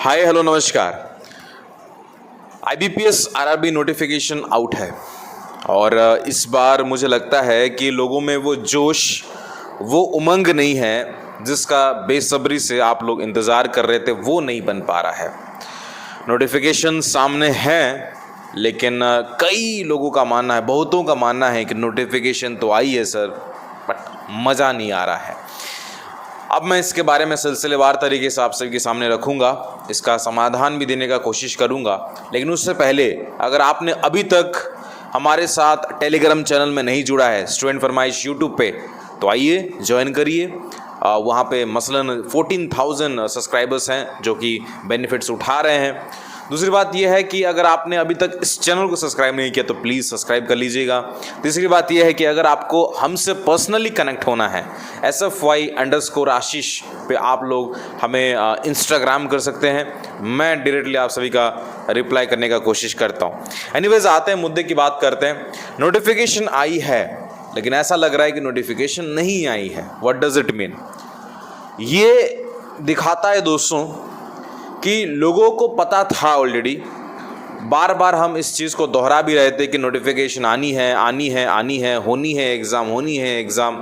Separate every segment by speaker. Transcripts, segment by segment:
Speaker 1: Hi hello नमस्कार। IBPS RRB notification out है और इस बार मुझे लगता है कि लोगों में वो जोश, वो उमंग नहीं है जिसका बेसब्री से आप लोग इंतज़ार कर रहे थे, वो नहीं बन पा रहा है। नोटिफिकेशन सामने है, लेकिन कई लोगों का मानना है, बहुतों का मानना है कि नोटिफिकेशन तो आई है सर, बट मज़ा नहीं आ रहा है। अब मैं इसके बारे में सिलसिलेवार तरीके से आप सबके सामने रखूंगा, इसका समाधान भी देने का कोशिश करूंगा। लेकिन उससे पहले अगर आपने अभी तक हमारे साथ टेलीग्राम चैनल में नहीं जुड़ा है, स्टूडेंट फरमाइश यूट्यूब पे, तो आइए ज्वाइन करिए। वहाँ पे मसलन 14,000 सब्सक्राइबर्स हैं जो कि बेनिफिट्स उठा रहे हैं। दूसरी बात यह है कि अगर आपने अभी तक इस चैनल को सब्सक्राइब नहीं किया तो प्लीज़ सब्सक्राइब कर लीजिएगा। तीसरी बात यह है कि अगर आपको हमसे पर्सनली कनेक्ट होना है, SFY_आशीष पे आप लोग हमें इंस्टाग्राम कर सकते हैं। मैं डायरेक्टली आप सभी का रिप्लाई करने का कोशिश करता हूँ। एनीवेज, आते हैं मुद्दे की बात करते हैं। नोटिफिकेशन आई है, लेकिन ऐसा लग रहा है कि नोटिफिकेशन नहीं आई है। What does it mean? ये दिखाता है दोस्तों कि लोगों को पता था ऑलरेडी। बार बार हम इस चीज़ को दोहरा भी रहे थे कि नोटिफिकेशन आनी है, आनी है, आनी है, होनी है एग्ज़ाम, होनी है एग्ज़ाम।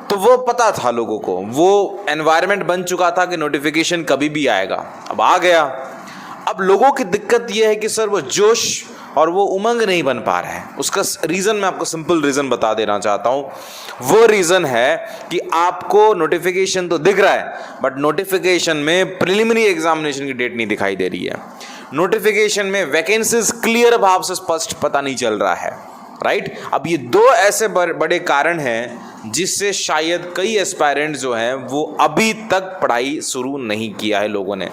Speaker 1: तो वो पता था लोगों को, वो एनवायरनमेंट बन चुका था कि नोटिफिकेशन कभी भी आएगा। अब आ गया। अब लोगों की दिक्कत ये है कि सर वो जोश और वो उमंग नहीं बन पा रहा है। उसका रीज़न मैं आपको सिंपल रीज़न बता देना चाहता हूँ। वो रीज़न है कि आपको नोटिफिकेशन तो दिख रहा है, बट नोटिफिकेशन में प्रिलिमिनरी एग्जामिनेशन की डेट नहीं दिखाई दे रही है। नोटिफिकेशन में वैकेंसीज क्लियर भाव से स्पष्ट पता नहीं चल रहा है, राइट। अब ये दो ऐसे बड़े कारण हैं जिससे शायद कई एस्पायरेंट जो हैं वो अभी तक पढ़ाई शुरू नहीं किया है लोगों ने।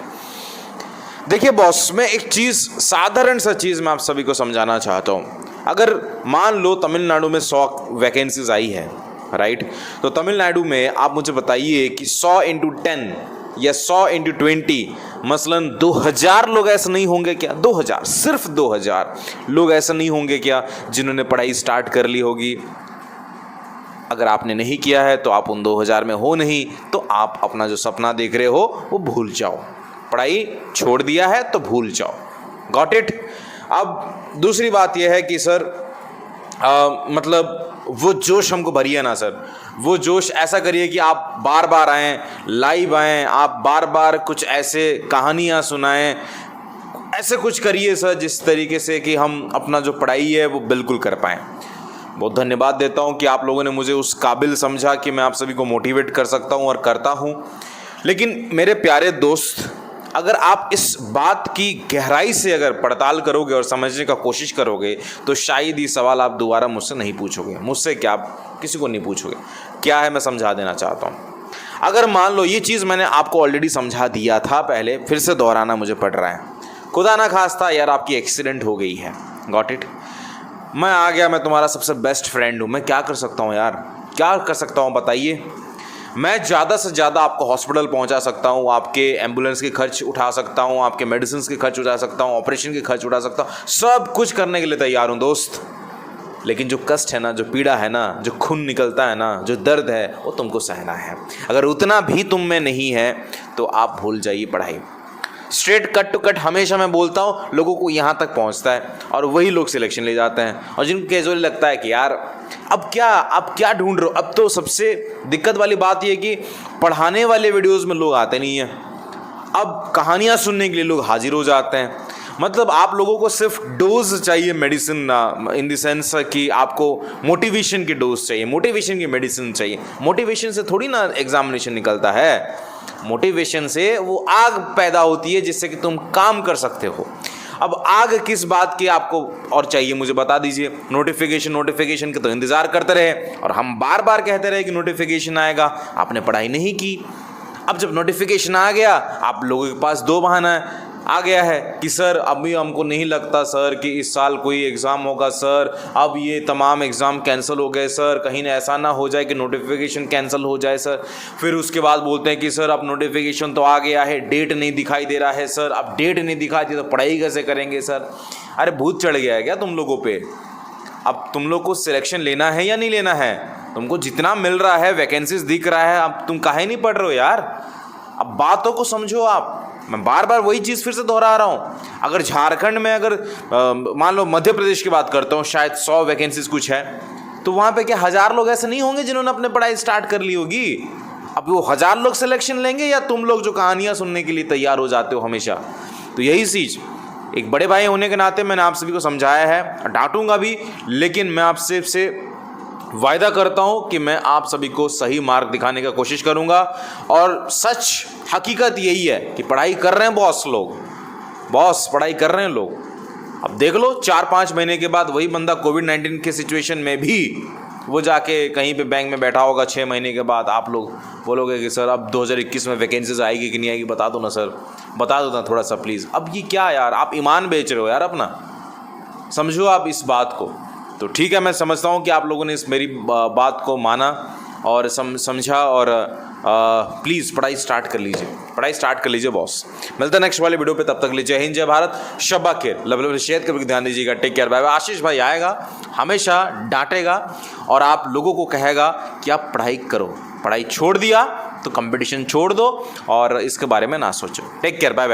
Speaker 1: देखिए बॉस, मैं एक चीज़, साधारण सा चीज़ मैं आप सभी को समझाना चाहता हूँ। अगर मान लो तमिलनाडु में 100 वैकेंसीज आई है, राइट, तो तमिलनाडु में आप मुझे बताइए कि 100 × 10 या 100 × 20 मसलन 2000 लोग ऐसे नहीं होंगे क्या? 2000, सिर्फ 2000 लोग ऐसे नहीं होंगे क्या जिन्होंने पढ़ाई स्टार्ट कर ली होगी? अगर आपने नहीं किया है तो आप उन 2000 में हो नहीं, तो आप अपना जो सपना देख रहे हो वो भूल जाओ। पढ़ाई छोड़ दिया है तो भूल जाओ। Got it? अब दूसरी बात यह है कि सर मतलब वो जोश हमको भरिए ना सर। वो जोश ऐसा करिए कि आप बार बार आएँ, लाइव आएँ, आप बार बार कुछ ऐसे कहानियाँ सुनाएं, ऐसे कुछ करिए सर जिस तरीके से कि हम अपना जो पढ़ाई है वो बिल्कुल कर पाएँ। बहुत धन्यवाद देता हूँ कि आप लोगों ने मुझे उस काबिल समझा कि मैं आप सभी को मोटिवेट कर सकता हूँ और करता हूँ। लेकिन मेरे प्यारे दोस्त, अगर आप इस बात की गहराई से अगर पड़ताल करोगे और समझने का कोशिश करोगे तो शायद ये सवाल आप दोबारा मुझसे नहीं पूछोगे। मुझसे क्या, आप किसी को नहीं पूछोगे। क्या है, मैं समझा देना चाहता हूँ। अगर मान लो ये चीज़ मैंने आपको ऑलरेडी समझा दिया था पहले, फिर से दोहराना मुझे पड़ रहा है। खुदा ना खास्ता यार आपकी एक्सीडेंट हो गई है, गॉट इट, मैं आ गया, मैं तुम्हारा सबसे बेस्ट फ्रेंड हूँ, मैं क्या कर सकता हूँ यार? क्या कर सकता हूँ बताइए? मैं ज़्यादा से ज़्यादा आपको हॉस्पिटल पहुंचा सकता हूं, आपके एम्बुलेंस के खर्च उठा सकता हूं, आपके मेडिसिन के खर्च उठा सकता हूं, ऑपरेशन के खर्च उठा सकता हूं, सब कुछ करने के लिए तैयार हूं दोस्त। लेकिन जो कष्ट है ना, जो पीड़ा है ना, जो खून निकलता है ना, जो दर्द है, वो तुमको सहना है। अगर उतना भी तुम में नहीं है तो आप भूल जाइए पढ़ाई। स्ट्रेट कट टू कट हमेशा मैं बोलता हूँ, लोगों को यहाँ तक पहुँचता है और वही लोग सिलेक्शन ले जाते हैं। और जिनको कैजुअली लगता है कि यार अब क्या ढूंढ रहे हो। अब तो सबसे दिक्कत वाली बात यह है कि पढ़ाने वाले वीडियोस में लोग आते नहीं हैं, अब कहानियाँ सुनने के लिए लोग हाजिर हो जाते हैं। मतलब आप लोगों को सिर्फ डोज चाहिए मेडिसिन, इन द सेंस कि आपको मोटिवेशन की डोज चाहिए, मोटिवेशन की मेडिसिन चाहिए। मोटिवेशन से थोड़ी ना एग्जामिनेशन निकलता है, मोटिवेशन से वो आग पैदा होती है जिससे कि तुम काम कर सकते हो। अब आग किस बात की आपको और चाहिए मुझे बता दीजिए। नोटिफिकेशन के तो इंतज़ार करते रहे और हम बार बार कहते रहे कि नोटिफिकेशन आएगा, आपने पढ़ाई नहीं की। अब जब नोटिफिकेशन आ गया, आप लोगों के पास दो बहाना आ गया है कि सर अभी हमको नहीं लगता सर कि इस साल कोई एग्ज़ाम होगा सर, अब ये तमाम एग्ज़ाम कैंसिल हो गए सर, कहीं ऐसा ना हो जाए कि नोटिफिकेशन कैंसिल हो जाए सर। फिर उसके बाद बोलते हैं कि सर अब नोटिफिकेशन तो आ गया है, डेट नहीं दिखाई दे रहा है सर, अब डेट नहीं दिखाई दी तो पढ़ाई कैसे करेंगे सर? अरे भूत चढ़ गया है क्या तुम लोगों पे? अब तुम लोग को सिलेक्शन लेना है या नहीं लेना है? तुमको जितना मिल रहा है, वैकेंसीज दिख रहा है, अब तुम काहे नहीं पढ़ रहे हो यार? अब बातों को समझो आप। मैं बार बार वही चीज़ फिर से दोहरा रहा हूँ। अगर झारखंड में अगर मान लो मध्य प्रदेश की बात करता हूँ, शायद 100 वैकेंसीज कुछ है, तो वहाँ पे क्या 1000 लोग ऐसे नहीं होंगे जिन्होंने अपने पढ़ाई स्टार्ट कर ली होगी? अब वो 1000 लोग सिलेक्शन लेंगे या तुम लोग जो कहानियाँ सुनने के लिए तैयार हो जाते हो हमेशा? तो यही चीज़ एक बड़े भाई होने के नाते मैंने आप सभी को समझाया है, डांटूंगा भी, लेकिन मैं आपसे से वायदा करता हूं कि मैं आप सभी को सही मार्ग दिखाने का कोशिश करूंगा। और सच हकीकत यही है कि पढ़ाई कर रहे हैं बॉस पढ़ाई कर रहे हैं लोग। अब देख लो 4-5 महीने के बाद वही बंदा कोविड-19 के सिचुएशन में भी वो जाके कहीं पे बैंक में बैठा होगा 6 महीने के बाद। आप लोग बोलोगे कि सर अब 2021 में वैकेंसीज आएगी कि नहीं आएगी, बता दो ना सर, बता दो ना थोड़ा सा प्लीज़। अब ये क्या यार, आप ईमान बेच रहे हो यार अपना, समझो आप इस बात को। तो ठीक है, मैं समझता हूँ कि आप लोगों ने इस मेरी बात को माना और समझा, और प्लीज़ पढ़ाई स्टार्ट कर लीजिए बॉस। मिलता है नेक्स्ट वाले वीडियो पे, तब तक लीजिए हिंद, जय भारत, शब्बा खैर, लव शेयर करके ध्यान दीजिएगा। Take care, bye bye. Ashish भाई आएगा, हमेशा डांटेगा और आप लोगों को कहेगा कि आप पढ़ाई करो। पढ़ाई छोड़ दिया तो कंपटीशन छोड़ दो और इसके बारे में ना सोचो। Take care, bye bye.